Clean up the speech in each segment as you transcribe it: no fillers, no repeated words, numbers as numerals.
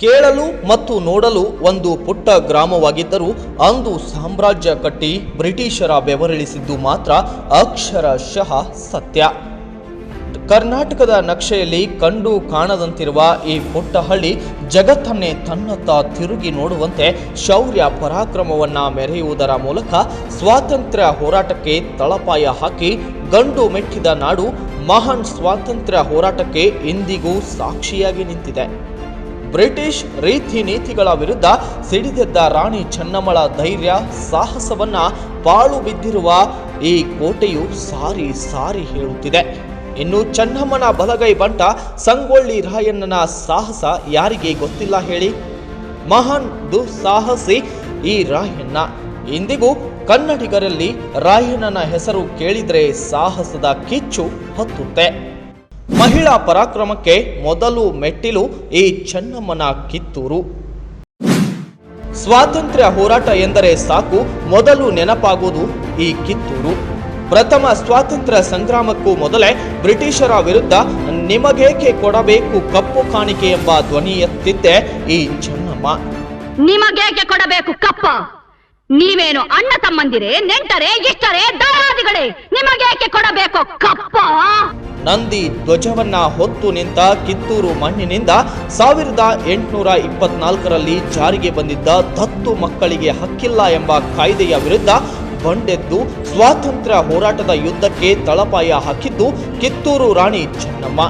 ಕೇಳಲು ಮತ್ತು ನೋಡಲು ಒಂದು ಪುಟ್ಟ ಗ್ರಾಮವಾಗಿದ್ದರೂ ಅಂದು ಸಾಮ್ರಾಜ್ಯ ಕಟ್ಟಿ ಬ್ರಿಟಿಷರ ಬೆವರಿಳಿಸಿದ್ದು ಮಾತ್ರ ಅಕ್ಷರಶಃ ಸತ್ಯ. ಕರ್ನಾಟಕದ ನಕ್ಷೆಯಲ್ಲಿ ಕಂಡು ಕಾಣದಂತಿರುವ ಈ ಪುಟ್ಟ ಹಳ್ಳಿ ಜಗತ್ತನ್ನೇ ತನ್ನತ್ತ ತಿರುಗಿ ನೋಡುವಂತೆ ಶೌರ್ಯ ಪರಾಕ್ರಮವನ್ನ ಮೆರೆಯುವುದರ ಮೂಲಕ ಸ್ವಾತಂತ್ರ್ಯ ಹೋರಾಟಕ್ಕೆ ತಳಪಾಯ ಹಾಕಿ ಗಂಡು ಮೆಟ್ಟಿದ ನಾಡು ಮಹಾನ್ ಸ್ವಾತಂತ್ರ್ಯ ಹೋರಾಟಕ್ಕೆ ಇಂದಿಗೂ ಸಾಕ್ಷಿಯಾಗಿ ನಿಂತಿದೆ. ಬ್ರಿಟಿಷ್ ರೀತಿ ನೀತಿಗಳ ವಿರುದ್ಧ ಸಿಡಿದೆದ್ದ ರಾಣಿ ಚೆನ್ನಮ್ಮಳ ಧೈರ್ಯ ಸಾಹಸವನ್ನ ಪಾಳು ಬಿದ್ದಿರುವ ಈ ಕೋಟೆಯು ಸಾರಿ ಸಾರಿ ಹೇಳುತ್ತಿದೆ. ಇನ್ನು ಚೆನ್ನಮ್ಮನ ಬಲಗೈ ಬಂಟ ಸಂಗೊಳ್ಳಿ ರಾಯಣ್ಣನ ಸಾಹಸ ಯಾರಿಗೆ ಗೊತ್ತಿಲ್ಲ ಹೇಳಿ? ಮಹಾನ್ ದುಸ್ಸಾಹಸಿ ಈ ರಾಯಣ್ಣ. ಇಂದಿಗೂ ಕನ್ನಡಿಗರಲ್ಲಿ ರಾಯಣ್ಣನ ಹೆಸರು ಕೇಳಿದ್ರೆ ಸಾಹಸದ ಕಿಚ್ಚು ಹತ್ತುತ್ತೆ. ಮಹಿಳಾ ಪರಾಕ್ರಮಕ್ಕೆ ಮೊದಲು ಮೆಟ್ಟಿಲು ಈ ಚೆನ್ನಮ್ಮನ ಕಿತ್ತೂರು. ಸ್ವಾತಂತ್ರ್ಯ ಹೋರಾಟ ಎಂದರೆ ಸಾಕು ಮೊದಲು ನೆನಪಾಗುವುದು ಈ ಕಿತ್ತೂರು. ಪ್ರಥಮ ಸ್ವಾತಂತ್ರ್ಯ ಸಂಗ್ರಾಮಕ್ಕೂ ಮೊದಲೇ ಬ್ರಿಟಿಷರ ವಿರುದ್ಧ ನಿಮಗೇಕೆ ಕೊಡಬೇಕು ಕಪ್ಪು ಕಾಣಿಕೆ ಎಂಬ ಧ್ವನಿ ಎತ್ತಿದ್ದೆ ಈ ಚೆನ್ನಮ್ಮ. ನಿಮಗೇಕೆ ಕೊಡಬೇಕು ಕಪ್ಪ? ನೀವೇನು ಅಣ್ಣ ತಮ್ಮಂದಿರೇ, ನೆಂಟರೇ, ಇಷ್ಟರೇ, ದಯಾದಿಗಳೇ? ನಿಮಗೇಕೆ ಕೊಡಬೇಕು ಕಪ್ಪ? ನಂದಿ ಧ್ವಜವನ್ನ ಹೊತ್ತು ನಿಂತ ಕಿತ್ತೂರು ಮಣ್ಣಿನಿಂದ 1824ರಲ್ಲಿ ಜಾರಿಗೆ ಬಂದಿದ್ದ ದತ್ತು ಮಕ್ಕಳಿಗೆ ಹಕ್ಕಿಲ್ಲ ಎಂಬ ಕಾಯ್ದೆಯ ವಿರುದ್ಧ ಬಂಡೆದ್ದು ಸ್ವಾತಂತ್ರ್ಯ ಹೋರಾಟದ ಯುದ್ಧಕ್ಕೆ ತಳಪಾಯ ಹಾಕಿದ್ದು ಕಿತ್ತೂರು ರಾಣಿ ಚೆನ್ನಮ್ಮ.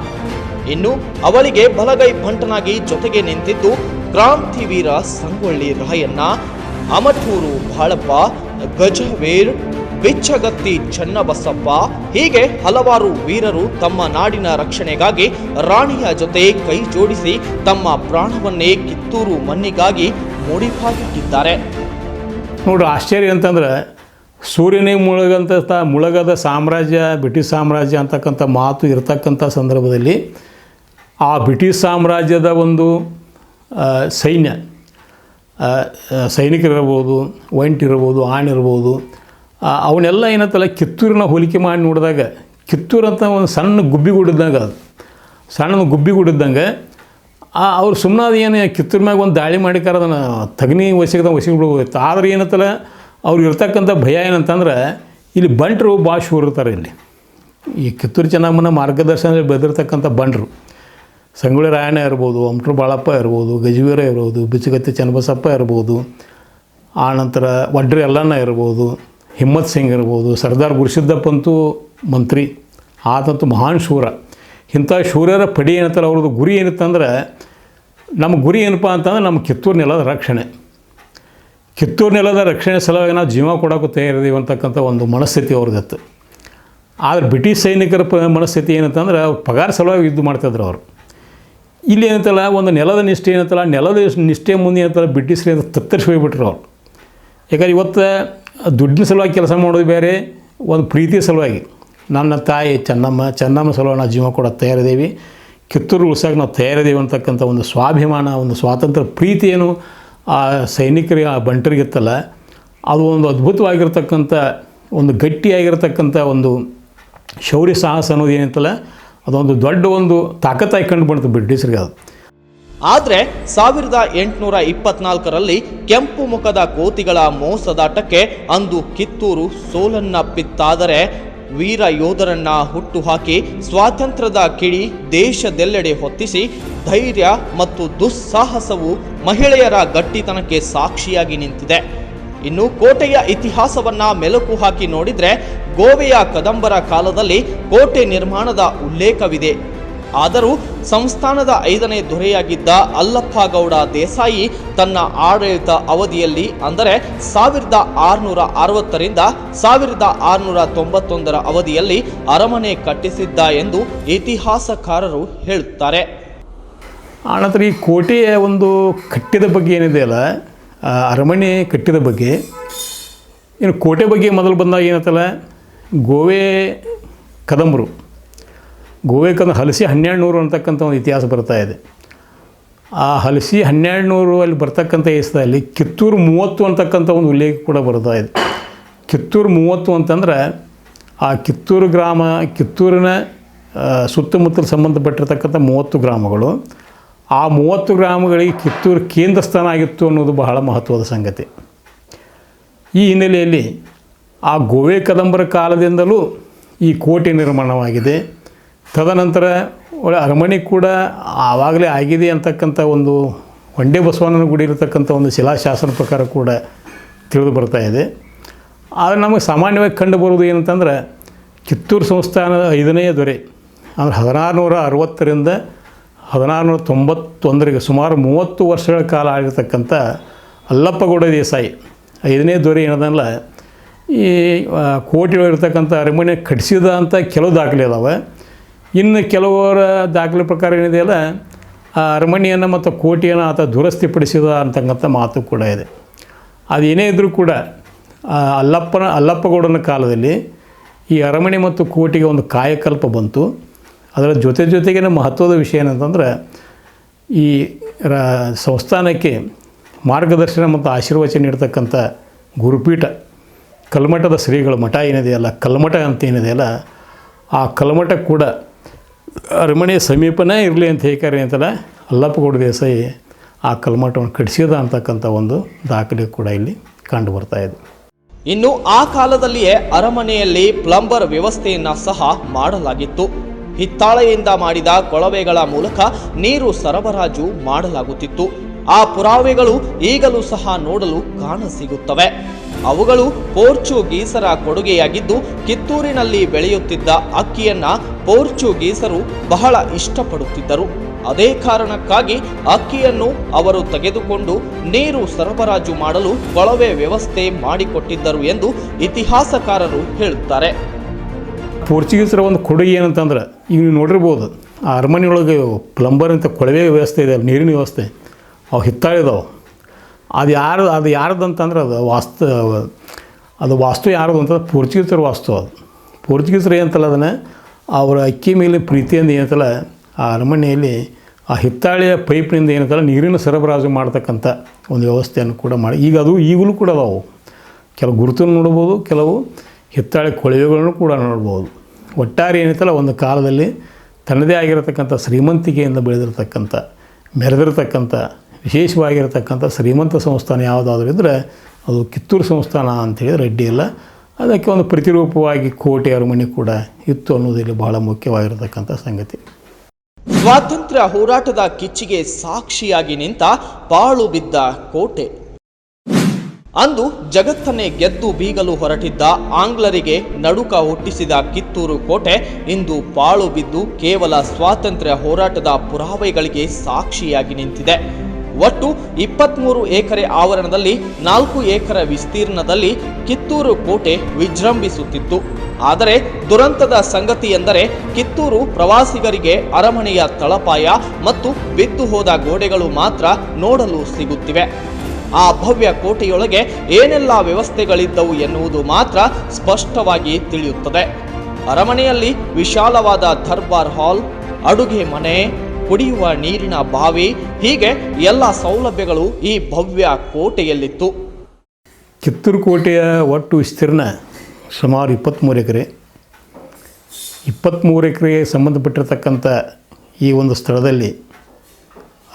ಇನ್ನು ಅವಳಿಗೆ ಬಲಗೈ ಬಂಟನಾಗಿ ಜೊತೆಗೆ ನಿಂತಿದ್ದು ಕ್ರಾಂತಿವೀರ ಸಂಗೊಳ್ಳಿ ರಾಯಣ್ಣ, ಅಮಟೂರು ಬಾಳಪ್ಪ, ಗಜವೀರ್, ಬಿಚ್ಚಗತ್ತಿ ಚನ್ನಬಸಪ್ಪ, ಹೀಗೆ ಹಲವಾರು ವೀರರು ತಮ್ಮ ನಾಡಿನ ರಕ್ಷಣೆಗಾಗಿ ರಾಣಿಯ ಜೊತೆ ಕೈ ಜೋಡಿಸಿ ತಮ್ಮ ಪ್ರಾಣವನ್ನೇ ಕಿತ್ತೂರು ಮಣ್ಣಿಗಾಗಿ ಮುಡಿಪಾಗಿಟ್ಟಿದ್ದಾರೆ. ನೋಡ್ರಿ, ಆಶ್ಚರ್ಯ ಅಂತಂದ್ರೆ ಸೂರ್ಯನೇ ಮುಳುಗದ ಸಾಮ್ರಾಜ್ಯ ಬ್ರಿಟಿಷ್ ಸಾಮ್ರಾಜ್ಯ ಅಂತಕ್ಕಂಥ ಮಾತು ಇರತಕ್ಕಂಥ ಸಂದರ್ಭದಲ್ಲಿ ಆ ಬ್ರಿಟಿಷ್ ಸಾಮ್ರಾಜ್ಯದ ಒಂದು ಸೈನಿಕರಿರ್ಬೋದು, ಒಂಟಿರ್ಬೋದು, ಆಣಿರ್ಬೋದು, ಅವನ್ನೆಲ್ಲ ಏನಂತಲ್ಲ ಕಿತ್ತೂರಿನ ಹೋಲಿಕೆ ಮಾಡಿ ನೋಡಿದಾಗ ಕಿತ್ತೂರು ಅಂತ ಒಂದು ಸಣ್ಣ ಗುಬ್ಬಿಗುಡಿದ್ದಂಗೆ, ಅದು ಸಣ್ಣ ಗುಬ್ಬಿಗುಡಿದ್ದಂಗೆ ಅವ್ರು ಸುಮ್ಮನೆ ಏನು ಕಿತ್ತೂರು ಮ್ಯಾಗ ಒಂದು ದಾಳಿ ಮಾಡಿಕಾರ ಅದನ್ನು ತಗನಿ ವಸಿಬಿಡ್ಬೋದಿತ್ತು. ಆದರೆ ಏನಂತಲ್ಲ ಅವ್ರಿಗೆ ಇರ್ತಕ್ಕಂಥ ಭಯ ಏನಂತಂದ್ರೆ ಇಲ್ಲಿ ಬಂಟರು ಭಾಳ ಶೂರ್ ಇರ್ತಾರೆ. ಇಲ್ಲಿ ಈ ಕಿತ್ತೂರು ಚೆನ್ನಮ್ಮನ ಮಾರ್ಗದರ್ಶನದಲ್ಲಿ ಬೆಳೆದಿರ್ತಕ್ಕಂಥ ಬಂಟರು ಸಂಗೊಳ್ಳಿ ರಾಯಣ್ಣ ಇರ್ಬೋದು, ಅಮಟೂರು ಬಾಳಪ್ಪ ಇರ್ಬೋದು, ಗಜವೀರ ಇರ್ಬೋದು, ಬಿಚ್ಚಗತ್ತಿ ಚನ್ನಬಸಪ್ಪ ಇರ್ಬೋದು, ಆನಂತರ ವಡ್ರಿ ಯಲ್ಲಣ್ಣ ಇರ್ಬೋದು, ಹಿಮ್ಮತ್ ಸಿಂಗ್ ಇರ್ಬೋದು, ಸರ್ದಾರ್ ಗುರುಸಿದ್ದಪ್ಪಂತೂ ಮಂತ್ರಿ, ಆತಂತೂ ಮಹಾನ್ ಶೂರ. ಇಂಥ ಶೂರ್ಯರ ಪಡಿ ಏನಂತಾರೆ ಅವ್ರದ್ದು ಗುರಿ ಏನಿತ್ತಂದ್ರೆ, ನಮ್ಮ ಗುರಿ ಏನಪ್ಪ ಅಂತಂದ್ರೆ ನಮ್ಮ ಕಿತ್ತೂರು ನೆಲದ ರಕ್ಷಣೆ. ಕಿತ್ತೂರು ನೆಲದ ರಕ್ಷಣೆ ಸಲುವಾಗಿ ನಾವು ಜೀವ ಕೊಡೋಕ್ಕೂ ತಯಾರಿದ್ದೀವಿ ಅಂತಕ್ಕಂಥ ಒಂದು ಮನಸ್ಥಿತಿ ಅವ್ರದ್ದಿತ್ತು. ಆದರೆ ಬ್ರಿಟಿಷ್ ಸೈನಿಕರ ಮನಸ್ಥಿತಿ ಏನಂತಂದ್ರೆ ಅವ್ರು ಪಗಾರ ಸಲುವಾಗಿ ಯುದ್ಧ ಮಾಡ್ತಾಯಿದ್ರು ಅವರು. ಇಲ್ಲಿ ಏನಂತಲ್ಲ ಒಂದು ನೆಲದ ನಿಷ್ಠೆ ಏನಂತಲ್ಲ, ನೆಲದ ನಿಷ್ಠೆ ಮುಂದೆ ಏನಂತಲ್ಲ ಬ್ರಿಟಿಷರು ತತ್ತರಿಸಿ ಹೋಗ್ಬಿಟ್ರು ಅವರು. ಯಾಕಂದ್ರೆ ಇವತ್ತು ದುಡ್ಡಿನ ಸಲುವಾಗಿ ಕೆಲಸ ಮಾಡೋದು ಬೇರೆ, ಒಂದು ಪ್ರೀತಿ ಸಲುವಾಗಿ ನನ್ನ ತಾಯಿ ಚೆನ್ನಮ್ಮ ಸಲುವಾಗಿ ನಾವು ಜೀವ ಕೊಡೋಕ್ಕೆ ತಯಾರಿದ್ದೀವಿ, ಕಿತ್ತೂರು ಉಳ್ಸೋಕೆ ನಾವು ತಯಾರಿದ್ದೀವಿ ಅಂತಕ್ಕಂಥ ಒಂದು ಸ್ವಾಭಿಮಾನ, ಒಂದು ಸ್ವಾತಂತ್ರ್ಯ ಪ್ರೀತಿ ಏನು ಆ ಸೈನಿಕರಿಗೆ, ಆ ಬಂಟರಿಗಿತ್ತಲ್ಲ, ಅದು ಒಂದು ಅದ್ಭುತವಾಗಿರ್ತಕ್ಕಂಥ ಒಂದು ಗಟ್ಟಿಯಾಗಿರ್ತಕ್ಕಂಥ ಒಂದು ಶೌರ್ಯ ಸಾಹಸ ಅನ್ನೋದು ಏನಂತಲ್ಲ, ಅದೊಂದು ದೊಡ್ಡ ಒಂದು ತಾಕತ್ತಾಗಿ ಕಂಡು ಬಂತು ಬ್ರಿಟಿಷರಿಗೆ ಅದು. ಆದರೆ 1824ರಲ್ಲಿ ಕೆಂಪು ಮುಖದ ಕೋತಿಗಳ ಮೋಸದಾಟಕ್ಕೆ ಅಂದು ಕಿತ್ತೂರು ಸೋಲನ್ನಪ್ಪಿತ್ತಾದರೆ ವೀರ ಯೋಧರನ್ನ ಹುಟ್ಟುಹಾಕಿ ಸ್ವಾತಂತ್ರ್ಯದ ಕಿಡಿ ದೇಶದೆಲ್ಲೆಡೆ ಹೊತ್ತಿಸಿ ಧೈರ್ಯ ಮತ್ತು ದುಸ್ಸಾಹಸವು ಮಹಿಳೆಯರ ಗಟ್ಟಿತನಕ್ಕೆ ಸಾಕ್ಷಿಯಾಗಿ ನಿಂತಿದೆ. ಇನ್ನು ಕೋಟೆಯ ಇತಿಹಾಸವನ್ನ ಮೆಲುಕು ಹಾಕಿ ನೋಡಿದ್ರೆ ಗೋವೆಯ ಕದಂಬರ ಕಾಲದಲ್ಲಿ ಕೋಟೆ ನಿರ್ಮಾಣದ ಉಲ್ಲೇಖವಿದೆ. ಆದರೂ ಸಂಸ್ಥಾನದ 5ನೇ ದೊರೆಯಾಗಿದ್ದ ಅಲ್ಲಪ್ಪ ಗೌಡ ದೇಸಾಯಿ ತನ್ನ ಆಡಳಿತ ಅವಧಿಯಲ್ಲಿ ಅಂದರೆ 1660ರಿಂದ 1691 ಅವಧಿಯಲ್ಲಿ ಅರಮನೆ ಕಟ್ಟಿಸಿದ್ದ ಎಂದು ಇತಿಹಾಸಕಾರರು ಹೇಳುತ್ತಾರೆ. ಆನಂತರ ಈ ಕೋಟೆಯ ಒಂದು ಕಟ್ಟಿದ ಬಗ್ಗೆ ಏನಿದೆಯಲ್ಲ, ಅರಮನೆ ಕಟ್ಟಿದ ಬಗ್ಗೆ, ಇನ್ನು ಕೋಟೆ ಬಗ್ಗೆ ಮೊದಲು ಬಂದಾಗ ಏನಂತಲ್ಲ, ಗೋವೆ ಕದಂಬರು ಹಲಸಿ 1200 ಅಂತಕ್ಕಂಥ ಒಂದು ಇತಿಹಾಸ ಬರ್ತಾ ಇದೆ. ಆ ಹಲಸಿ 1200 ಅಲ್ಲಿ ಬರ್ತಕ್ಕಂಥ ಇತಿಹಾಸದಲ್ಲಿ ಕಿತ್ತೂರು 30 ಅಂತಕ್ಕಂಥ ಒಂದು ಉಲ್ಲೇಖ ಕೂಡ ಬರ್ತಾ ಇದೆ. ಕಿತ್ತೂರು 30 ಅಂತಂದ್ರೆ ಆ ಕಿತ್ತೂರು ಗ್ರಾಮ, ಕಿತ್ತೂರಿನ ಸುತ್ತಮುತ್ತಲು ಸಂಬಂಧಪಟ್ಟಿರ್ತಕ್ಕಂಥ 30 ಗ್ರಾಮಗಳು, ಆ 30 ಗ್ರಾಮಗಳಿಗೆ ಕಿತ್ತೂರು ಕೇಂದ್ರ ಸ್ಥಾನ ಆಗಿತ್ತು ಅನ್ನೋದು ಬಹಳ ಮಹತ್ವದ ಸಂಗತಿ. ಈ ಹಿನ್ನೆಲೆಯಲ್ಲಿ ಆ ಗೋವೆ ಕದಂಬರ ಕಾಲದಿಂದಲೂ ಈ ಕೋಟೆ ನಿರ್ಮಾಣವಾಗಿದೆ. ತದನಂತರ ಅರಮನೆ ಕೂಡ ಆವಾಗಲೇ ಆಗಿದೆ ಅಂತಕ್ಕಂಥ ಒಂದು ಹೊಂಡೆ ಬಸವಣ್ಣನ ಗುಡಿ ಇರತಕ್ಕಂಥ ಒಂದು ಶಿಲಾಶಾಸನ ಪ್ರಕಾರ ಕೂಡ ತಿಳಿದು ಬರ್ತಾ ಇದೆ. ಆದರೆ ನಮಗೆ ಸಾಮಾನ್ಯವಾಗಿ ಕಂಡು ಬರೋದು ಏನಂತಂದ್ರೆ ಕಿತ್ತೂರು ಸಂಸ್ಥಾನದ 5ನೇ ದೊರೆ ಅಂದರೆ 1660ರಿಂದ 1691 ಸುಮಾರು 30 ವರ್ಷಗಳ ಕಾಲ ಆಗಿರ್ತಕ್ಕಂಥ ಅಲ್ಲಪ್ಪಗೌಡ ದೇಸಾಯಿ 5ನೇ ದೊರೆ ಏನದಲ್ಲ ಈ ಕೋಟೆಯಲ್ಲಿರ್ತಕ್ಕಂಥ ಅರಮನೆ ಕಟ್ಟಿಸಿದ ಅಂತ ಕೆಲವು ದಾಖಲೆ ಅದಾವೆ. ಇನ್ನು ಕೆಲವರ ದಾಖಲೆ ಪ್ರಕಾರ ಏನಿದೆಯಲ್ಲ ಆ ಅರಮನೆಯನ್ನು ಮತ್ತು ಕೋಟೆಯನ್ನು ಆತ ದುರಸ್ತಿಪಡಿಸಿದ ಅಂತಕ್ಕಂಥ ಮಾತು ಕೂಡ ಇದೆ. ಅದೇನೇ ಇದ್ದರೂ ಕೂಡ ಅಲ್ಲಪ್ಪಗೌಡನ ಕಾಲದಲ್ಲಿ ಈ ಅರಮನೆ ಮತ್ತು ಕೋಟೆಗೆ ಒಂದು ಕಾಯಕಲ್ಪ ಬಂತು. ಅದರ ಜೊತೆಗಿನ ಮಹತ್ವದ ವಿಷಯ ಏನಂತಂದ್ರೆ ಈ ಸಂಸ್ಥಾನಕ್ಕೆ ಮಾರ್ಗದರ್ಶನ ಮತ್ತು ಆಶೀರ್ವಚನ ನೀಡ್ತಕ್ಕಂಥ ಗುರುಪೀಠ ಕಲ್ಮಠದ ಶ್ರೀಗಳ ಮಠ ಏನಿದೆಯಲ್ಲ, ಕಲ್ಮಠ ಅಂತ ಏನಿದೆಯಲ್ಲ, ಆ ಕಲ್ಮಠ ಕೂಡ ಅರಮನೆ ಸಮೀಪನೇ ಇರಲಿ ಅಂತ ಹೇಳ್ತಾರೆ ಅಂತಲ್ಲ ಅಲ್ಲಪ್ಪಗೌಡ ದೇಸಾಯಿ ಆ ಕಲ್ಮಠವನ್ನು ಕಟ್ಟಿಸಿದ ಅಂತಕ್ಕಂಥ ಒಂದು ದಾಖಲೆ ಕೂಡ ಇಲ್ಲಿ ಕಂಡು ಬರ್ತಾ ಇದೆ. ಇನ್ನು ಆ ಕಾಲದಲ್ಲಿಯೇ ಅರಮನೆಯಲ್ಲಿ ಪ್ಲಂಬರ್ ವ್ಯವಸ್ಥೆಯನ್ನ ಸಹ ಮಾಡಲಾಗಿತ್ತು. ಹಿತ್ತಾಳೆಯಿಂದ ಮಾಡಿದ ಕೊಳವೆಗಳ ಮೂಲಕ ನೀರು ಸರಬರಾಜು ಮಾಡಲಾಗುತ್ತಿತ್ತು. ಆ ಪುರಾವೆಗಳು ಈಗಲೂ ಸಹ ನೋಡಲು ಕಾಣಸಿಗುತ್ತವೆ. ಅವುಗಳು ಪೋರ್ಚುಗೀಸರ ಕೊಡುಗೆಯಾಗಿದ್ದು ಕಿತ್ತೂರಿನಲ್ಲಿ ಬೆಳೆಯುತ್ತಿದ್ದ ಅಕ್ಕಿಯನ್ನ ಪೋರ್ಚುಗೀಸರು ಬಹಳ ಇಷ್ಟಪಡುತ್ತಿದ್ದರು. ಅದೇ ಕಾರಣಕ್ಕಾಗಿ ಅಕ್ಕಿಯನ್ನು ಅವರು ತೆಗೆದುಕೊಂಡು ನೀರು ಸರಬರಾಜು ಮಾಡಲು ಕೊಳವೆ ವ್ಯವಸ್ಥೆ ಮಾಡಿಕೊಟ್ಟಿದ್ದರು ಎಂದು ಇತಿಹಾಸಕಾರರು ಹೇಳುತ್ತಾರೆ. ಪೋರ್ಚುಗೀಸರ ಒಂದು ಕೊಡುಗೆ ಏನಂತಂದ್ರೆ ಈಗ ನೀವು ನೋಡಿರ್ಬೋದು ಆ ಅರಮನೆಯೊಳಗೆ ಪ್ಲಂಬರ್ ಅಂತ ಕೊಳವೆ ವ್ಯವಸ್ಥೆ ಇದೆ, ನೀರಿನ ವ್ಯವಸ್ಥೆ, ಅವು ಹಿತ್ತಾಳಿದಾವೆ. ಅದು ಯಾರ್ದಂತಂದ್ರೆ ಅದು ವಾಸ್ತು ಯಾರದು ಅಂತಂದ್ರೆ ಪೋರ್ಚುಗೀಸರ ವಾಸ್ತು. ಅದು ಪೋರ್ಚುಗೀಸರು ಏನಂತಲ್ಲ ಅದನ್ನು ಅವರ ಅಕ್ಕಿ ಮೇಲೆ ಪ್ರೀತಿಯಿಂದ ಏನಂತಲ್ಲ ಆ ಅರಮನೆಯಲ್ಲಿ ಆ ಹಿತ್ತಾಳೆಯ ಪೈಪ್ನಿಂದ ಏನಂತಲ್ಲ ನೀರಿನ ಸರಬರಾಜು ಮಾಡ್ತಕ್ಕಂಥ ಒಂದು ವ್ಯವಸ್ಥೆಯನ್ನು ಕೂಡ ಮಾಡಿ ಈಗಲೂ ಕೂಡ ಅದಾವು. ಕೆಲವು ಗುರುತನ್ನು ನೋಡ್ಬೋದು, ಕೆಲವು ಹಿತ್ತಾಳೆ ಕೊಳವೆಗಳನ್ನು ಕೂಡ ನೋಡ್ಬೋದು. ಒಟ್ಟಾರೆ ಏನೈತಲ್ಲ ಒಂದು ಕಾಲದಲ್ಲಿ ತನ್ನದೇ ಆಗಿರತಕ್ಕಂಥ ಶ್ರೀಮಂತಿಕೆಯಿಂದ ಬೆಳೆದಿರ್ತಕ್ಕಂಥ ಮೆರೆದಿರ್ತಕ್ಕಂಥ ವಿಶೇಷವಾಗಿರತಕ್ಕಂಥ ಶ್ರೀಮಂತ ಸಂಸ್ಥಾನ ಯಾವುದಾದ್ರೂ ಇದ್ದರೆ ಅದು ಕಿತ್ತೂರು ಸಂಸ್ಥಾನ ಅಂಥೇಳಿದ್ರೆ ಅಡ್ಡಿ ಇಲ್ಲ. ಅದಕ್ಕೆ ಒಂದು ಪ್ರತಿರೂಪವಾಗಿ ಕೋಟೆ ಅರಮನೆ ಕೂಡ ಇತ್ತು ಅನ್ನೋದು ಇಲ್ಲಿ ಬಹಳ ಮುಖ್ಯವಾಗಿರತಕ್ಕಂಥ ಸಂಗತಿ. ಸ್ವಾತಂತ್ರ್ಯ ಹೋರಾಟದ ಕಿಚ್ಚಿಗೆ ಸಾಕ್ಷಿಯಾಗಿ ನಿಂತ ಪಾಳು ಬಿದ್ದ ಕೋಟೆ. ಅಂದು ಜಗತ್ತನ್ನೇ ಗೆದ್ದು ಬೀಗಲು ಹೊರಟಿದ್ದ ಆಂಗ್ಲರಿಗೆ ನಡುಕ ಹುಟ್ಟಿಸಿದ ಕಿತ್ತೂರು ಕೋಟೆ ಇಂದು ಪಾಳು ಬಿದ್ದು ಕೇವಲ ಸ್ವಾತಂತ್ರ್ಯ ಹೋರಾಟದ ಪುರಾವೆಗಳಿಗೆ ಸಾಕ್ಷಿಯಾಗಿ ನಿಂತಿದೆ. ಒಟ್ಟು 23 ಎಕರೆ ಆವರಣದಲ್ಲಿ 4 ಎಕರೆ ವಿಸ್ತೀರ್ಣದಲ್ಲಿ ಕಿತ್ತೂರು ಕೋಟೆ ವಿಜೃಂಭಿಸುತ್ತಿತ್ತು. ಆದರೆ ದುರಂತದ ಸಂಗತಿ ಎಂದರೆ ಕಿತ್ತೂರು ಪ್ರವಾಸಿಗರಿಗೆ ಅರಮನೆಯ ತಳಪಾಯ ಮತ್ತು ಬಿದ್ದು ಹೋದ ಗೋಡೆಗಳು ಮಾತ್ರ ನೋಡಲು ಸಿಗುತ್ತಿವೆ. ಆ ಭವ್ಯ ಕೋಟೆಯೊಳಗೆ ಏನೆಲ್ಲ ವ್ಯವಸ್ಥೆಗಳಿದ್ದವು ಎನ್ನುವುದು ಮಾತ್ರ ಸ್ಪಷ್ಟವಾಗಿ ತಿಳಿಯುತ್ತದೆ. ಅರಮನೆಯಲ್ಲಿ ವಿಶಾಲವಾದ ದರ್ಬಾರ್ ಹಾಲ್, ಅಡುಗೆ ಮನೆ, ಕುಡಿಯುವ ನೀರಿನ ಬಾವಿ, ಹೀಗೆ ಎಲ್ಲ ಸೌಲಭ್ಯಗಳು ಈ ಭವ್ಯ ಕೋಟೆಯಲ್ಲಿತ್ತು. ಕಿತ್ತೂರು ಕೋಟೆಯ ಒಟ್ಟು ವಿಸ್ತೀರ್ಣ ಸುಮಾರು 23 ಎಕರೆ. 23 ಎಕರೆಗೆ ಸಂಬಂಧಪಟ್ಟಿರತಕ್ಕಂಥ ಈ ಒಂದು ಸ್ಥಳದಲ್ಲಿ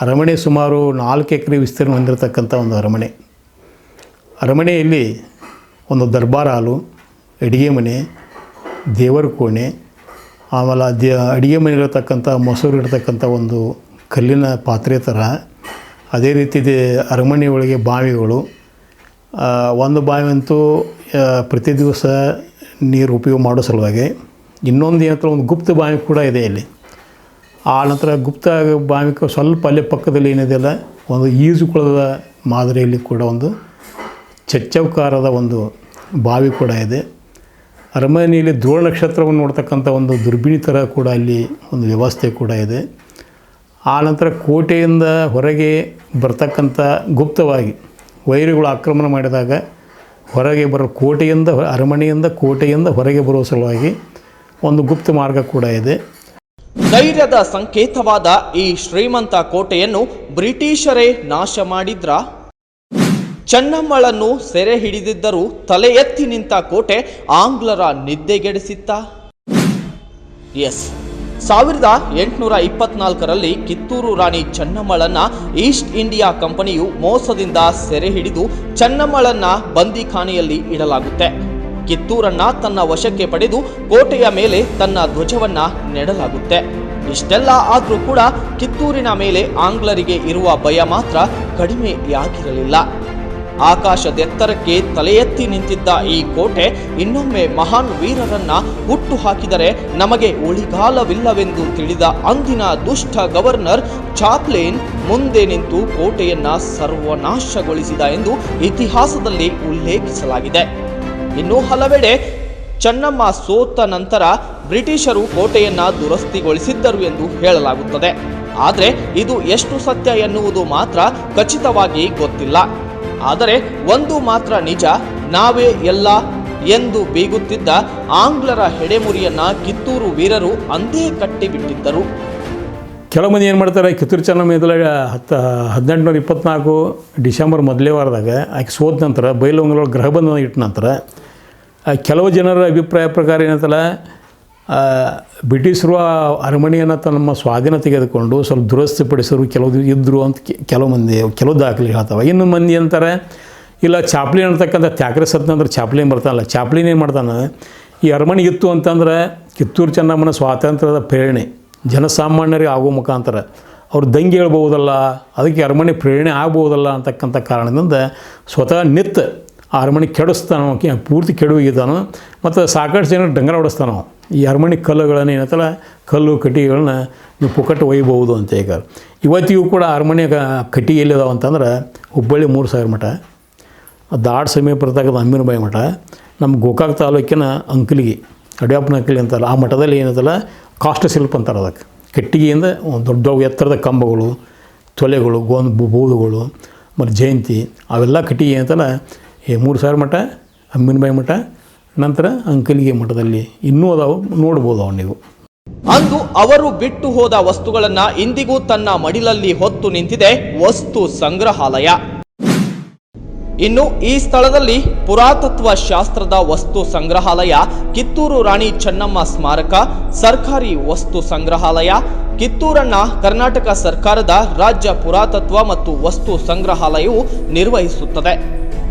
ಅರಮನೆ ಸುಮಾರು 4 ಎಕರೆ ವಿಸ್ತೀರ್ಣ ಹೊಂದಿರತಕ್ಕಂಥ ಒಂದು ಅರಮನೆ. ಅರಮನೆಯಲ್ಲಿ ಒಂದು ದರ್ಬಾರ್ ಹಾಲು, ಅಡುಗೆ ಮನೆ, ದೇವರ ಕೋಣೆ, ಆಮೇಲೆ ಅಡುಗೆ ಮನೆ ಇರತಕ್ಕಂಥ ಮೊಸರು ಇರತಕ್ಕಂಥ ಒಂದು ಕಲ್ಲಿನ ಪಾತ್ರೆ ಥರ, ಅದೇ ರೀತಿ ಅರಮನೆ ಒಳಗೆ ಬಾವಿಗಳು, ಒಂದು ಬಾವಿ ಅಂತೂ ಪ್ರತಿ ದಿವಸ ನೀರು ಉಪಯೋಗ ಮಾಡೋ ಸಲುವಾಗಿ, ಇನ್ನೊಂದು ಏನಂತ ಒಂದು ಗುಪ್ತ ಬಾವಿ ಕೂಡ ಇದೆ ಇಲ್ಲಿ. ಆ ನಂತರ ಗುಪ್ತ ಬಾವಿ ಸ್ವಲ್ಪ ಅಲ್ಲೇ ಪಕ್ಕದಲ್ಲಿ ಏನಿದೆಯಲ್ಲ ಒಂದು ಈಜುಕೊಳದ ಮಾದರಿಯಲ್ಲಿ ಕೂಡ ಒಂದು ಚಚ್ಚೌಕಾರದ ಒಂದು ಬಾವಿ ಕೂಡ ಇದೆ. ಅರಮನೆಯಲ್ಲಿ ಧ್ರುವ ನಕ್ಷತ್ರವನ್ನು ನೋಡ್ತಕ್ಕಂಥ ಒಂದು ದುರ್ಬಿಣಿ ಥರ ಕೂಡ ಅಲ್ಲಿ ಒಂದು ವ್ಯವಸ್ಥೆ ಕೂಡ ಇದೆ. ಆ ನಂತರ ಕೋಟೆಯಿಂದ ಹೊರಗೆ ಬರ್ತಕ್ಕಂಥ ಗುಪ್ತವಾಗಿ ವೈರಿಗಳು ಆಕ್ರಮಣ ಮಾಡಿದಾಗ ಹೊರಗೆ ಬರೋ ಕೋಟೆಯಿಂದ ಹೊರಗೆ ಬರುವ ಸಲುವಾಗಿ ಒಂದು ಗುಪ್ತ ಮಾರ್ಗ ಕೂಡ ಇದೆ. ಧೈರ್ಯದ ಸಂಕೇತವಾದ ಈ ಶ್ರೀಮಂತ ಕೋಟೆಯನ್ನು ಬ್ರಿಟಿಷರೇ ನಾಶ ಮಾಡಿದ್ರ? ಚೆನ್ನಮ್ಮಳನ್ನು ಸೆರೆ ಹಿಡಿದಿದ್ದರೂ ತಲೆ ಎತ್ತಿ ನಿಂತ ಕೋಟೆ ಆಂಗ್ಲರ ನಿದ್ದೆಗೆಡಿಸಿತ್ತ? S, 1824ರಲ್ಲಿ Kittur Rani ಚೆನ್ನಮ್ಮಳನ್ನ East India ಕಂಪನಿಯು ಮೋಸದಿಂದ ಸೆರೆ ಹಿಡಿದು ಚೆನ್ನಮ್ಮಳನ್ನ ಬಂದಿಖಾನೆಯಲ್ಲಿ ಇಡಲಾಗುತ್ತೆ. ಕಿತ್ತೂರನ್ನ ತನ್ನ ವಶಕ್ಕೆ ಪಡೆದು ಕೋಟೆಯ ಮೇಲೆ ತನ್ನ ಧ್ವಜವನ್ನ ನೆಡಲಾಗುತ್ತೆ. ಇಷ್ಟೆಲ್ಲ ಆದ್ರೂ ಕೂಡ ಕಿತ್ತೂರಿನ ಮೇಲೆ ಆಂಗ್ಲರಿಗೆ ಇರುವ ಭಯ ಮಾತ್ರ ಕಡಿಮೆಯಾಗಿರಲಿಲ್ಲ. ಆಕಾಶದೆತ್ತರಕ್ಕೆ ತಲೆ ಎತ್ತಿ ನಿಂತಿದ್ದ ಈ ಕೋಟೆ ಇನ್ನೊಮ್ಮೆ ಮಹಾನ್ ವೀರರನ್ನ ಹುಟ್ಟು ಹಾಕಿದರೆ ನಮಗೆ ಉಳಿಗಾಲವಿಲ್ಲವೆಂದು ತಿಳಿದ ಅಂದಿನ ದುಷ್ಟ ಗವರ್ನರ್ ಚಾಪ್ಲೇನ್ ಮುಂದೆ ನಿಂತು ಕೋಟೆಯನ್ನ ಸರ್ವನಾಶಗೊಳಿಸಿದ ಎಂದು ಇತಿಹಾಸದಲ್ಲಿ ಉಲ್ಲೇಖಿಸಲಾಗಿದೆ. ಇನ್ನು ಹಲವೆಡೆ ಚೆನ್ನಮ್ಮ ಸೋತ ನಂತರ ಬ್ರಿಟಿಷರು ಕೋಟೆಯನ್ನ ದುರಸ್ತಿಗೊಳಿಸಿದ್ದರು ಎಂದು ಹೇಳಲಾಗುತ್ತದೆ. ಆದರೆ ಇದು ಎಷ್ಟು ಸತ್ಯ ಎನ್ನುವುದು ಮಾತ್ರ ಖಚಿತವಾಗಿ ಗೊತ್ತಿಲ್ಲ. ಆದರೆ ಒಂದು ಮಾತ್ರ ನಿಜ, ನಾವೇ ಎಲ್ಲ ಎಂದು ಬೀಗುತ್ತಿದ್ದ ಆಂಗ್ಲರ ಹೆಡೆಮುರಿಯನ್ನ ಕಿತ್ತೂರು ವೀರರು ಅಂದೇ ಕಟ್ಟಿಬಿಟ್ಟಿದ್ದರು. ಕೆಲವು ಮಂದಿ ಏನು ಮಾಡ್ತಾರೆ, ಕಿತ್ತೂರು ಚೆನ್ನಮ್ಮ 1824 ಡಿಸೆಂಬರ್ ಮೊದಲೇ ವಾರದಾಗ ಆಕೆ ಸೋತ ನಂತರ ಬೈಲಹೊಂಗಲೊಳಗೆ ಗ್ರಹ ಬಂಧನ ಇಟ್ಟ ನಂತರ ಕೆಲವು ಜನರ ಅಭಿಪ್ರಾಯ ಪ್ರಕಾರ ಏನಂತಲ್ಲ, ಬ್ರಿಟಿಷರು ಆ ಅರಮನೆಯನ್ನು ತಮ್ಮ ಸ್ವಾಧೀನ ತೆಗೆದುಕೊಂಡು ಸ್ವಲ್ಪ ದುರಸ್ತಿಪಡಿಸೋರು ಕೆಲವು ಇದ್ದರು ಅಂತ ಕೆಲವು ದಾಖಲೆ ಹೇಳ್ತಾವೆ. ಇನ್ನು ಮಂದಿ ಅಂತಾರೆ ಇಲ್ಲ, ಚಾಪ್ಲಿನ್ ಅಂತಕ್ಕಂಥ ತ್ಯಾಕ್ರೆ ಸತ್ನಂದ್ರೆ ಚಾಪ್ಲಿನ್ ಬರ್ತಾನಲ್ಲ, ಚಾಪ್ಲಿನ್ ಏನು ಮಾಡ್ತಾನೆ, ಈ ಅರಮನೆ ಇತ್ತು ಅಂತಂದ್ರೆ ಕಿತ್ತೂರು ಚೆನ್ನಮ್ಮನ ಸ್ವಾತಂತ್ರ್ಯದ ಪ್ರೇರಣೆ ಜನಸಾಮಾನ್ಯರಿಗೆ ಆಗೋ ಮುಖಾಂತರ ಅವ್ರು ದಂಗೆ ಹೇಳ್ಬೋದಲ್ಲ, ಅದಕ್ಕೆ ಅರಮನೆ ಪ್ರೇರಣೆ ಆಗ್ಬೋದಲ್ಲ ಅಂತಕ್ಕಂಥ ಕಾರಣದಿಂದ ಸ್ವತಃ ನಿತ್ ಆ ಅರಮನೆ ಕೆಡಿಸ್ತಾನೋ, ಪೂರ್ತಿ ಕೆಡುವಿದ್ದಾನೋ, ಮತ್ತು ಸಾಕಷ್ಟು ಜನ ಡಂಗರ ಹೊಡಿಸ್ತಾನೋ. ಈ ಅರಮನೆ ಕಲ್ಲುಗಳನ್ನು ಏನತ್ತಲ್ಲ, ಕಲ್ಲು ಕಟ್ಟಿಗೆಗಳನ್ನ ನೀವು ಪುಕ್ಕಟ್ಟು ಒಯ್ಯಬಹುದು ಅಂತ. ಈಗ ಇವತ್ತಿಗೂ ಕೂಡ ಅರಮನೆ ಕಟ್ಟಿಗೆ ಎಲ್ಲಿದಾವೆ ಅಂತಂದ್ರೆ ಹುಬ್ಬಳ್ಳಿ 3000 ಮಠ, ದಾಡ್ ಸಮೀಪ ಬರ್ತಕ್ಕಂಥ ಅಮ್ಮಿನಬಾಯಿ ಮಠ, ನಮ್ಮ ಗೋಕಾಕ್ ತಾಲೂಕಿನ ಅಂಕಲಿಗೆ ಅಡ್ಯಾಪನ ಅಂಕಲಿ ಅಂತಲ್ಲ, ಆ ಮಠದಲ್ಲಿ ಏನಂತಲ್ಲ ಕಾಷ್ಟಶಿಲ್ಪ ಅಂತಾರೆ. ಅದಕ್ಕೆ ಕಟ್ಟಿಗೆಯಿಂದ ದೊಡ್ಡ ಎತ್ತರದ ಕಂಬಗಳು, ತೊಲೆಗಳು, ಬೋಧುಗಳು ಮತ್ತು ಜಯಂತಿ ಅವೆಲ್ಲ ಕಟ್ಟಿಗೆ ಅಂತಲ್ಲ ಈ 3000 ಮಠ, ಅಮ್ಮಿನಬಾಯಿ ಮಠ, ನಂತರ ಅಂಕಲಿಗೆ ಮಠದಲ್ಲಿ ಇನ್ನೂ ಅದಾವು, ನೋಡ್ಬೋದು ಅವು ನೀವು. ಅಂದು ಅವರು ಬಿಟ್ಟು ಹೋದ ವಸ್ತುಗಳನ್ನ ಇಂದಿಗೂ ತನ್ನ ಮಡಿಲಲ್ಲಿ ಹೊತ್ತು ನಿಂತಿದೆ ವಸ್ತು ಸಂಗ್ರಹಾಲಯ. ಇನ್ನು ಈ ಸ್ಥಳದಲ್ಲಿ ಪುರಾತತ್ವ ಶಾಸ್ತ್ರದ ವಸ್ತು ಸಂಗ್ರಹಾಲಯ, ಕಿತ್ತೂರು ರಾಣಿ ಚೆನ್ನಮ್ಮ ಸ್ಮಾರಕ, ಸರ್ಕಾರಿ ವಸ್ತು ಸಂಗ್ರಹಾಲಯ, ಕಿತ್ತೂರನ್ನ ಕರ್ನಾಟಕ ಸರ್ಕಾರದ ರಾಜ್ಯ ಪುರಾತತ್ವ ಮತ್ತು ವಸ್ತು ಸಂಗ್ರಹಾಲಯವು ನಿರ್ವಹಿಸುತ್ತದೆ.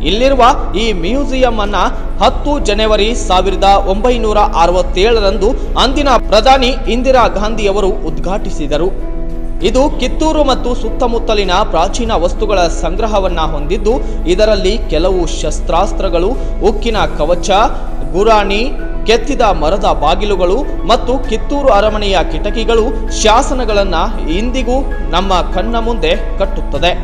ಇಲ್ಲಿರುವ ಈ ಮ್ಯೂಸಿಯಂ ಅನ್ನ 10 ಜನವರಿ 1967ರಂದು ಅಂದಿನ ಪ್ರಧಾನಿ ಇಂದಿರಾ ಗಾಂಧಿಯವರು ಉದ್ಘಾಟಿಸಿದರು. ಇದು ಕಿತ್ತೂರು ಮತ್ತು ಸುತ್ತಮುತ್ತಲಿನ ಪ್ರಾಚೀನ ವಸ್ತುಗಳ ಸಂಗ್ರಹವನ್ನ ಹೊಂದಿದ್ದು, ಇದರಲ್ಲಿ ಕೆಲವು ಶಸ್ತ್ರಾಸ್ತ್ರಗಳು, ಉಕ್ಕಿನ ಕವಚ, ಗುರಾಣಿ, ಕೆತ್ತಿದ ಮರದ ಬಾಗಿಲುಗಳು ಮತ್ತು ಕಿತ್ತೂರು ಅರಮನೆಯ ಕಿಟಕಿಗಳು, ಶಾಸನಗಳನ್ನ ಇಂದಿಗೂ ನಮ್ಮ ಕಣ್ಣ ಮುಂದೆ ಕಟ್ಟುತ್ತದೆ.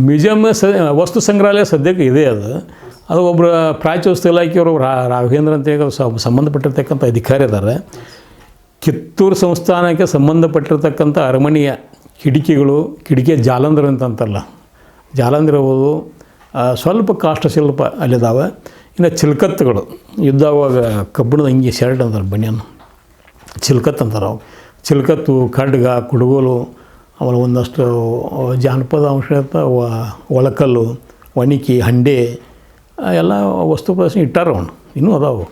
ಮ್ಯೂಸಿಯಮ್ ವಸ್ತು ಸಂಗ್ರಹಾಲಯ ಸದ್ಯಕ್ಕೆ ಇದೆ. ಅದು ಒಬ್ಬರು ಪ್ರಾಚ್ಯ ವಸ್ತು ಇಲಾಖೆಯವರು ರಾಘವೇಂದ್ರ ಅಂತೇಳಿ ಸಂಬಂಧಪಟ್ಟಿರ್ತಕ್ಕಂಥ ಅಧಿಕಾರಿ ಇದ್ದಾರೆ. ಕಿತ್ತೂರು ಸಂಸ್ಥಾನಕ್ಕೆ ಸಂಬಂಧಪಟ್ಟಿರ್ತಕ್ಕಂಥ ಅರಮನೆಯ ಕಿಡಿಕಿಯ ಜಾಲಂಧರ ಅಂತಂತಲ್ಲ, ಜಾಲಂಧರ ಇರ್ಬೋದು, ಸ್ವಲ್ಪ ಕಾಷ್ಟಶಿಲ್ಪ ಅಲ್ಲಿದ್ದಾವೆ. ಇನ್ನು ಚಿಲ್ಕತ್ತುಗಳು ಯುದ್ಧವಾಗ ಕಬ್ಬಿಣದ ಅಂಗಿ ಶರ್ಟ್ ಅಂತಾರೆ, ಬನಿಯನ್ ಚಿಲ್ಕತ್ತು ಅಂತಾರೆ. ಅವು ಚಿಲ್ಕತ್ತು, ಖಡ್ಗ, ಕುಡುಗೋಲು, ಆಮೇಲೆ ಒಂದಷ್ಟು ಜಾನಪದ ಅಂಶ ಒಳಕಲ್ಲು, ಒಣಿಕಿ, ಹಂಡೆ ಎಲ್ಲ ವಸ್ತು ಪ್ರದರ್ಶನ ಇಟ್ಟಾರ ಅವನು ಇನ್ನೂ ಅದಾವು.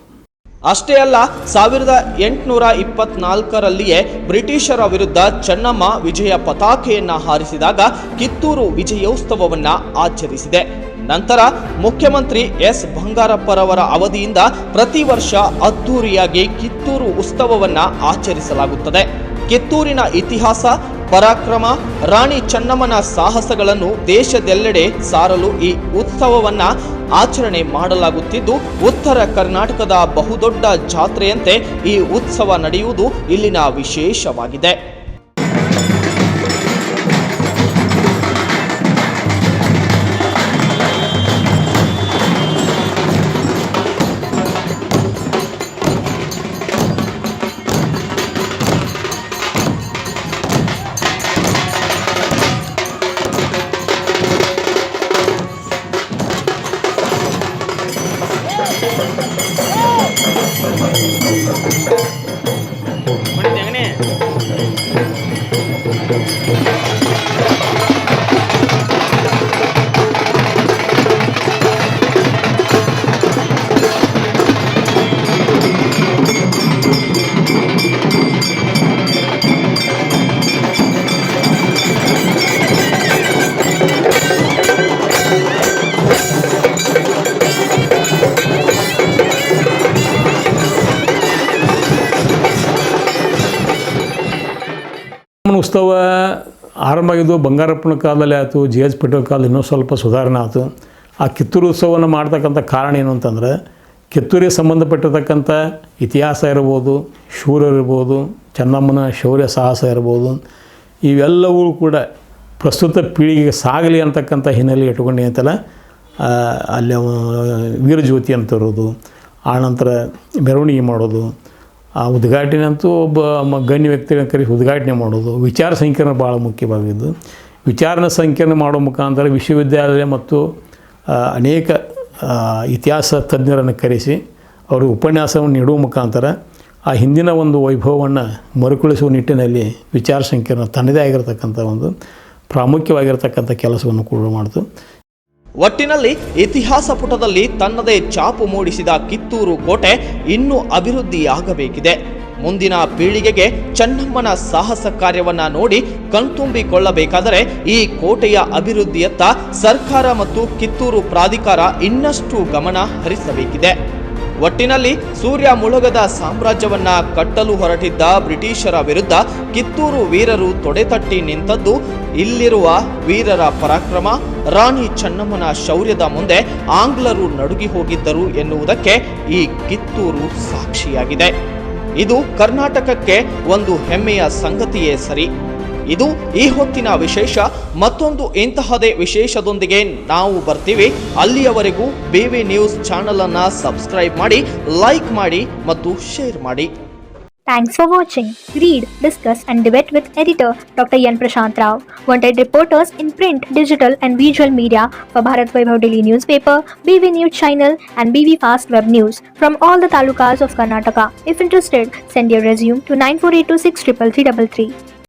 ಅಷ್ಟೇ ಅಲ್ಲ 1824ರಲ್ಲಿಯೇ ಬ್ರಿಟಿಷರ ವಿರುದ್ಧ ಚೆನ್ನಮ್ಮ ವಿಜಯ ಪತಾಕೆಯನ್ನ ಹಾರಿಸಿದಾಗ ಕಿತ್ತೂರು ವಿಜಯೋತ್ಸವವನ್ನ ಆಚರಿಸಿದೆ. ನಂತರ ಮುಖ್ಯಮಂತ್ರಿ ಎಸ್ ಬಂಗಾರಪ್ಪರವರ ಅವಧಿಯಿಂದ ಪ್ರತಿ ವರ್ಷ ಅದ್ದೂರಿಯಾಗಿ ಕಿತ್ತೂರು ಉತ್ಸವವನ್ನ ಆಚರಿಸಲಾಗುತ್ತದೆ. ಕಿತ್ತೂರಿನ ಇತಿಹಾಸ, ಪರಾಕ್ರಮ, ರಾಣಿ ಚೆನ್ನಮ್ಮನ ಸಾಹಸಗಳನ್ನು ದೇಶದೆಲ್ಲೆಡೆ ಸಾರಲು ಈ ಉತ್ಸವವನ್ನ ಆಚರಣೆ ಮಾಡಲಾಗುತ್ತಿದ್ದು, ಉತ್ತರ ಕರ್ನಾಟಕದ ಬಹುದೊಡ್ಡ ಜಾತ್ರೆಯಂತೆ ಈ ಉತ್ಸವ ನಡೆಯುವುದು ಇಲ್ಲಿನ ವಿಶೇಷವಾಗಿದೆ. ಉತ್ಸವ ಆರಂಭ ಆಗಿದ್ದು ಬಂಗಾರಪ್ಪನ ಕಾಲದಲ್ಲಿ ಆಯಿತು, ಜಿ ಎಚ್ ಪಟೇಲ್ ಕಾಲದಲ್ಲಿ ಇನ್ನೂ ಸ್ವಲ್ಪ ಸುಧಾರಣೆ ಆಯಿತು. ಆ ಕಿತ್ತೂರು ಉತ್ಸವವನ್ನು ಮಾಡ್ತಕ್ಕಂಥ ಕಾರಣ ಏನು ಅಂತಂದರೆ, ಕಿತ್ತೂರಿಗೆ ಸಂಬಂಧಪಟ್ಟಿರ್ತಕ್ಕಂಥ ಇತಿಹಾಸ ಇರ್ಬೋದು, ಶೂರರಿರ್ಬೋದು, ಚೆನ್ನಮ್ಮನ ಶೌರ್ಯ ಸಾಹಸ ಇರ್ಬೋದು, ಇವೆಲ್ಲವೂ ಕೂಡ ಪ್ರಸ್ತುತ ಪೀಳಿಗೆಗೆ ಸಾಗಲಿ ಅಂತಕ್ಕಂಥ ಹಿನ್ನೆಲೆ ಇಟ್ಕೊಂಡು ಅಂತಲ್ಲ ಅಲ್ಲಿ ವೀರಜ್ಯೋತಿ ಅಂತ ಇರೋದು, ಆನಂತರ ಮೆರವಣಿಗೆ ಮಾಡೋದು, ಆ ಉದ್ಘಾಟನೆ ಅಂತೂ ಒಬ್ಬ ಗಣ್ಯ ವ್ಯಕ್ತಿಗಳನ್ನು ಕರೆಸಿ ಉದ್ಘಾಟನೆ ಮಾಡೋದು, ವಿಚಾರ ಸಂಕಿರಣ ಭಾಳ ಮುಖ್ಯವಾಗಿದ್ದು. ವಿಚಾರ ಸಂಕಿರಣ ಮಾಡೋ ಮುಖಾಂತರ ವಿಶ್ವವಿದ್ಯಾಲಯ ಮತ್ತು ಅನೇಕ ಇತಿಹಾಸ ತಜ್ಞರನ್ನು ಕರೆಸಿ ಅವರು ಉಪನ್ಯಾಸವನ್ನು ನೀಡುವ ಮುಖಾಂತರ ಆ ಹಿಂದಿನ ಒಂದು ವೈಭವವನ್ನು ಮರುಕಳಿಸುವ ನಿಟ್ಟಿನಲ್ಲಿ ವಿಚಾರ ಸಂಕಿರಣ ತನ್ನದೇ ಆಗಿರತಕ್ಕಂಥ ಒಂದು ಪ್ರಾಮುಖ್ಯವಾಗಿರತಕ್ಕಂಥ ಕೆಲಸವನ್ನು ಕೂಡ ಮಾಡ್ತು. ಒಟ್ಟಿನಲ್ಲಿ ಇತಿಹಾಸ ಪುಟದಲ್ಲಿ ತನ್ನದೇ ಛಾಪು ಮೂಡಿಸಿದ ಕಿತ್ತೂರು ಕೋಟೆ ಇನ್ನೂ ಅಭಿವೃದ್ಧಿಯಾಗಬೇಕಿದೆ. ಮುಂದಿನ ಪೀಳಿಗೆಗೆ ಚೆನ್ನಮ್ಮನ ಸಾಹಸ ಕಾರ್ಯವನ್ನ ನೋಡಿ ಕಣ್ತುಂಬಿಕೊಳ್ಳಬೇಕಾದರೆ ಈ ಕೋಟೆಯ ಅಭಿವೃದ್ಧಿಯತ್ತ ಸರ್ಕಾರ ಮತ್ತು ಕಿತ್ತೂರು ಪ್ರಾಧಿಕಾರ ಇನ್ನಷ್ಟು ಗಮನ ಹರಿಸಬೇಕಿದೆ. ಒಟ್ಟಿನಲ್ಲಿ ಸೂರ್ಯ ಮುಳುಗದ ಸಾಮ್ರಾಜ್ಯವನ್ನ ಕಟ್ಟಲು ಹೊರಟಿದ್ದ ಬ್ರಿಟಿಷರ ವಿರುದ್ಧ ಕಿತ್ತೂರು ವೀರರು ತೊಡೆತಟ್ಟಿ ನಿಂತದ್ದು ಇಲ್ಲಿರುವ ವೀರರ ಪರಾಕ್ರಮ, ರಾಣಿ ಚೆನ್ನಮ್ಮನ ಶೌರ್ಯದ ಮುಂದೆ ಆಂಗ್ಲರು ನಡುಗಿ ಹೋಗಿದ್ದರು ಎನ್ನುವುದಕ್ಕೆ ಈ ಕಿತ್ತೂರು ಸಾಕ್ಷಿಯಾಗಿದೆ. ಇದು ಕರ್ನಾಟಕಕ್ಕೆ ಒಂದು ಹೆಮ್ಮೆಯ ಸಂಗತಿಯೇ ಸರಿ. ಇದು ಈ ಹೊತ್ತಿನ ವಿಶೇಷ. ಮತ್ತೊಂದು ಇಂತಹದೇ ವಿಶೇಷದೊಂದಿಗೆ ನಾವು ಬರ್ತೀವಿ. ಅಲ್ಲಿಯವರೆಗೂ BV ನ್ಯೂಸ್ ಚಾನೆಲ್ ಅನ್ನ ಸಬ್ಸ್ಕ್ರೈಬ್ ಮಾಡಿ, ಲೈಕ್ ಮಾಡಿ ಮತ್ತು ಶೇರ್ ಮಾಡಿ. Thanks for watching. Read, discuss and debate with editor Dr. Yan Prashant Rao. Wanted reporters in print, digital and visual media for Bharat Vaibhav Daily Newspaper, BV News Channel and BV Fast Web News from all the talukas of Karnataka. If interested, send your resume to 9482633333.